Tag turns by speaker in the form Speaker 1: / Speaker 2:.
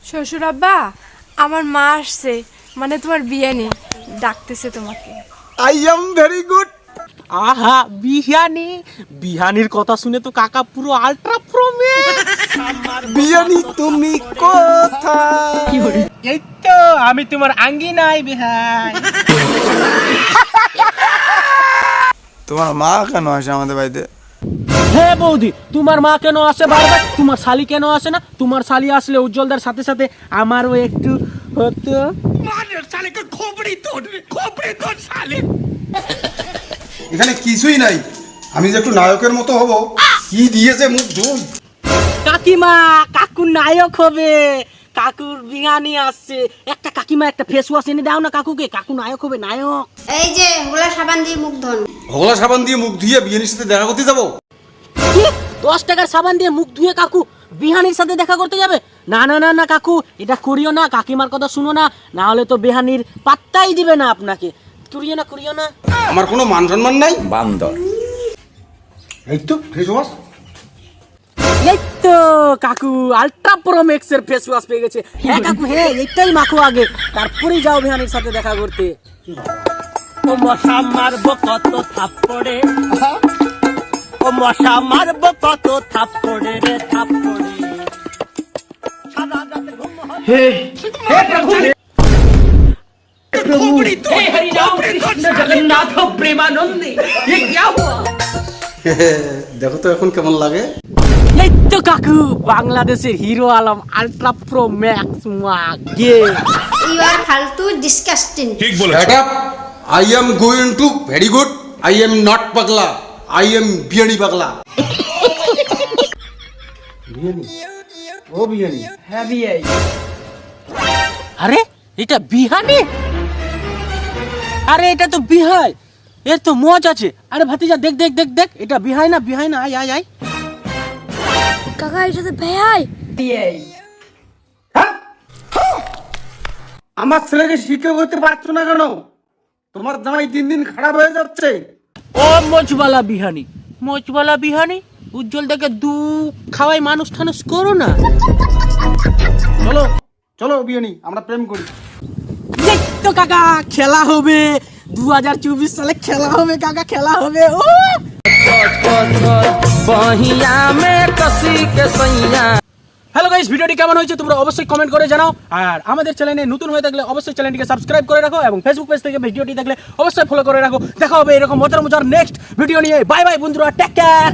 Speaker 1: শ্বশুর আব্বা, আমার মা আসছে, মানে তোমার বিয়ে নেই, ডাকতেছে তোমাকে।
Speaker 2: I am very good.
Speaker 3: আহা বিহানি, বিহানির কথা শুনে তো কাকা পুরো আল্ট্রা প্রো ম্যাক্স।
Speaker 2: বিয়ানি তুমি কোথায়?
Speaker 3: এই তো আমি তোমার আঙ্গিনাই বিহাই।
Speaker 2: তোমার মা কেন আসে আমাদের বাড়িতে?
Speaker 3: হ্যাঁ বৌদি, তোমার মা কেন আসে বারবার? তোমার শালি কেন আসে না? তোমার শালি আসলে উজ্জ্বলদার সাথে সাথে আমারও একটু হতো।
Speaker 2: এখানে কিছুই নাই, আমি যে একটু নায়কের মতো হব, কি দিয়েছে মুখ ধুই।
Speaker 3: কাকিমা, কাকু নায়ক হবে, কাকুর বিহানি আসছে। একটা কাকিমা একটা ফেস ওয়াশ এনে দাও না কাকুকে, কাকু নায়ক হবে, নায়ক।
Speaker 4: এই যে হোলা সাবান দিয়ে মুখ ধোন।
Speaker 2: ভোলা সাবান দিয়ে মুখ ধুয়ে বিয়ানির সাথে দেখা করতে যাবো?
Speaker 3: কি 10 টাকার সাবান দিয়ে মুখ ধুয়ে কাকু বিহানির সাথে দেখা করতে যাবে? না না না না কাকু, এটা করিও না, কাকিমার কথা শুনো না, না হলে তো বিহানির পাত্তাই দিবে না আপনাকে। করিও না, করিও না।
Speaker 2: আমার কোনো মান সম্মান নাই।
Speaker 5: বান্দর।
Speaker 2: এই তো ফেস ওয়াশ।
Speaker 3: এই তো কাকু আল্ট্রা প্রো ম্যাক্স এর ফেস ওয়াশ পেয়ে গেছে। হ্যাঁ কাকু, হ্যাঁ এইটাই মাখো আগে, তারপরেই যাও বিহানির সাথে দেখা করতে। ও মশা মারবো কত থাপ্পড়ে, ও মশা মারবো কত থাপ্পড়ে রে থাপ্পড়ে।
Speaker 2: দেখো তো এখন কেমন লাগে।
Speaker 3: এই তো কাকু বাংলাদেশের hero Alam ultra pro max Mage.
Speaker 4: You আর ফালতু disgusting.
Speaker 2: Shut up! I am going to very good. I am not পাগলা, I am বিয়ানি পাগলা। বিয়ানি, ও বিয়ানি।
Speaker 3: হ্যাঁ বিয়াই। আরে এটা বিহানি? আরে এটা তো বিহাই, এর তো মজ আছে। আরে ভাতিজা দেখ দেখ দেখ দেখ, এটা বিহাই না, বিহাই না, আয় আয় আয়।
Speaker 1: কাকা এটা তো ভাই।
Speaker 2: আমার ছেলেকে শিক্ষা করতে পারছো না কেন? তোমার জামাই দিন দিন খারাপ হয়ে যাচ্ছে।
Speaker 3: ও মজবালা বিহানি, মজবালা বিহানি, উজ্জ্বল দেখে দু খাওয়াই মানুষ ঠানুষ করো না।
Speaker 2: চলো চলো বিয়ানি, আমরা প্রেম করি।
Speaker 3: এই তো কাকা খেলা হবে, 2024 সালে খেলা হবে কাকা, খেলা হবে। ও হ্যালো গাইস, ভিডিওটি কেমন হয়েছে তোমরা অবশ্যই কমেন্ট করে জানাও। আর আমাদের চ্যানেলে নতুন হয়ে থাকলে অবশ্যই চ্যানেলটিকে সাবস্ক্রাইব করে রাখো, এবং ফেসবুক পেজ থেকে ভিডিওটি দেখলে অবশ্যই ফলো করে রাখো। দেখা হবে এরকম মজার মজার নেক্সট ভিডিও নিয়ে। বাই বাই বন্ধুরা, টেক কেয়ার।